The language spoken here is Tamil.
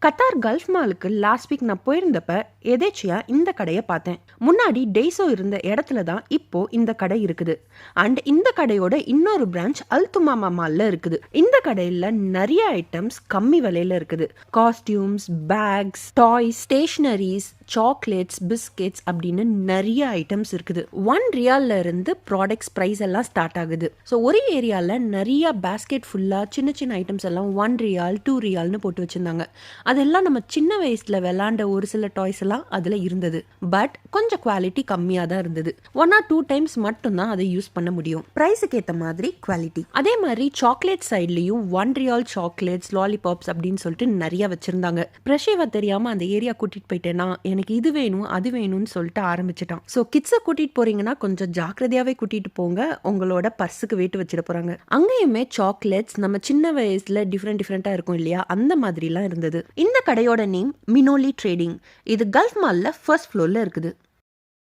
கத்தார் கல்ஃப் மாலுக்கு லாஸ்ட் வீக் நான் போயிருந்தப்ப எதேச்சியா இந்த கடையை பார்த்தேன். முன்னாடி டெய்சோ இருந்த இடத்துல தான் இப்போ இந்த கடை இருக்குது. அண்ட் இந்த கடையோட இன்னொரு பிரான்ச் அல்துமாமா மால்ல இருக்குது. இந்த கடையில நிறைய ஐட்டம்ஸ் கம்மி விலையில இருக்குது. Costumes, bags, toys, stationeries, chocolates, biscuits அப்படின்னு நிறைய ஐட்டம்ஸ் இருக்குது. 1 ரியால்ல இருந்து ப்ராடக்ட்ஸ் பிரைஸ் எல்லாம் ஸ்டார்ட் ஆகுது. ஸோ ஒரு ஏரியால நிறைய பேஸ்கெட் ஃபுல்லா சின்ன சின்ன ஐட்டம்ஸ் எல்லாம் 1 ரியால் 2 ரியால்னு போட்டு வச்சிருந்தாங்க. அதெல்லாம் நம்ம சின்ன வயசுல விளாண்ட ஒரு சில டாய்ஸ் எல்லாம் அதுல இருந்தது. பட் கொஞ்சம் குவாலிட்டி கம்மியா தான் இருந்தது. 1 or 2 டைம்ஸ் மட்டும் தான் அதை யூஸ் பண்ண முடியும். பிரைஸுக்கு ஏற்ற மாதிரி குவாலிட்டி. அதே மாதிரி சாக்லேட் சைட்லயும் 1 ரியால் சாக்லேட்ஸ், லாலிபாப்ஸ் அப்படின்னு சொல்லிட்டு நிறைய வச்சிருந்தாங்க. பிரஷேவா தெரியாம அந்த ஏரியா கூட்டிட்டு போயிட்டேன்னா எனக்கு இது வேணும் அது வேணும்னு சொல்லிட்டு ஆரம்பிச்சிட்டான். ஸோ கிட்ஸை கூட்டிட்டு போறீங்கன்னா கொஞ்சம் ஜாக்கிரதையாவே கூட்டிட்டு போங்க. உங்களோட பர்ஸுக்கு வெயிட் வச்சிட போறாங்க. அங்கேயுமே சாக்லேட்ஸ் நம்ம சின்ன வயசுல டிஃப்ரெண்டா இருக்கும் இல்லையா, அந்த மாதிரிலாம் இருந்தது. இந்த கடையோட நேம் மினோலி ட்ரேடிங். இது கல்ஃப் மால்ல ஃபர்ஸ்ட் ஃப்ளோர்ல இருக்குது.